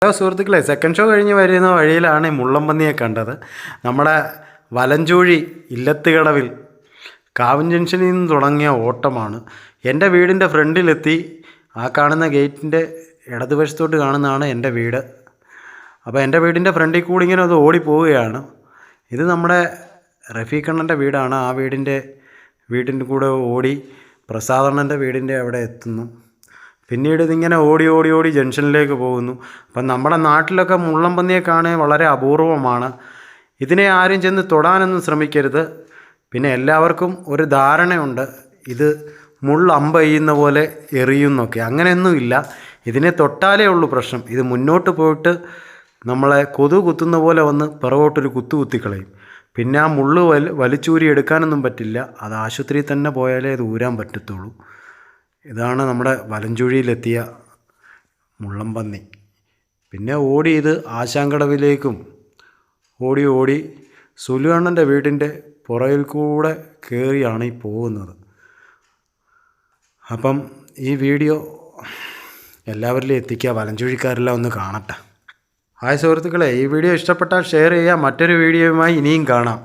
Hello സുഹൃത്തുക്കളെ, second show കഴിഞ്ഞ് വരുന്ന വഴിയിലാണ് ഈ മുള്ളംപന്നിയെ കണ്ടത്. നമ്മുടെ വലഞ്ചൂഴി ഇല്ലത്തുകടവിൽ കാവൻ ജംഗ്ഷനിൽ നിന്ന് തുടങ്ങിയ ഓട്ടമാണ്. എൻ്റെ വീടിൻ്റെ ഫ്രണ്ടിലെത്തി. ആ കാണുന്ന ഗേറ്റിൻ്റെ ഇടതുവശത്തോട്ട് കാണുന്നതാണ് എൻ്റെ വീട്. അപ്പോൾ എൻ്റെ വീടിൻ്റെ ഫ്രണ്ടിൽ കൂടി ഇങ്ങനെ അത് ഓടിപ്പോവുകയാണ്. ഇത് നമ്മുടെ റഫീഖണ്ണൻ്റെ വീടാണ്. ആ വീടിൻ്റെ കൂടെ ഓടി പ്രസാദണ്ണൻ്റെ വീടിൻ്റെ അവിടെ എത്തുന്നു. പിന്നീട് ഇതിങ്ങനെ ഓടി ഓടി ഓടി ജംഗ്ഷനിലേക്ക് പോകുന്നു. അപ്പം നമ്മുടെ നാട്ടിലൊക്കെ മുള്ളംപന്നിയെ കാണാൻ വളരെ അപൂർവമാണ്. ഇതിനെ ആരും ചെന്ന് തൊടാനൊന്നും ശ്രമിക്കരുത്. പിന്നെ എല്ലാവർക്കും ഒരു ധാരണയുണ്ട്, ഇത് അമ്പെയ്യുന്ന പോലെ എറിയുന്നൊക്കെ. അങ്ങനെയൊന്നുമില്ല. ഇതിനെ തൊട്ടാലേ ഉള്ളൂ പ്രശ്നം. ഇത് മുന്നോട്ട് പോയിട്ട് നമ്മളെ കൊതു കുത്തുന്ന പോലെ വന്ന് പിറകോട്ടൊരു കുത്തിക്കളയും. പിന്നെ ആ മുള്ള് വലിച്ചൂരി എടുക്കാനൊന്നും പറ്റില്ല. അത് ആശുപത്രിയിൽ തന്നെ പോയാലേ അത് ഊരാൻ പറ്റത്തുള്ളൂ. ഇതാണ് നമ്മുടെ വലഞ്ചുഴിയിലെത്തിയ മുള്ളംപന്നി. പിന്നെ ഓടി ഇത് ആശാങ്കടവിലേക്കും ഓടി ഓടി സുലുവണ്ണൻ്റെ വീടിൻ്റെ പുറകിൽ കൂടെ കയറിയാണ് ഈ പോകുന്നത്. അപ്പം ഈ വീഡിയോ എല്ലാവരിലും എത്തിക്കുക, വലഞ്ചുഴിക്കാരെല്ലാം ഒന്ന് കാണട്ടെ. ഹായ് സുഹൃത്തുക്കളെ, ഈ വീഡിയോ ഇഷ്ടപ്പെട്ടാൽ ഷെയർ ചെയ്യുക. മറ്റൊരു വീഡിയോയുമായി ഇനിയും കാണാം.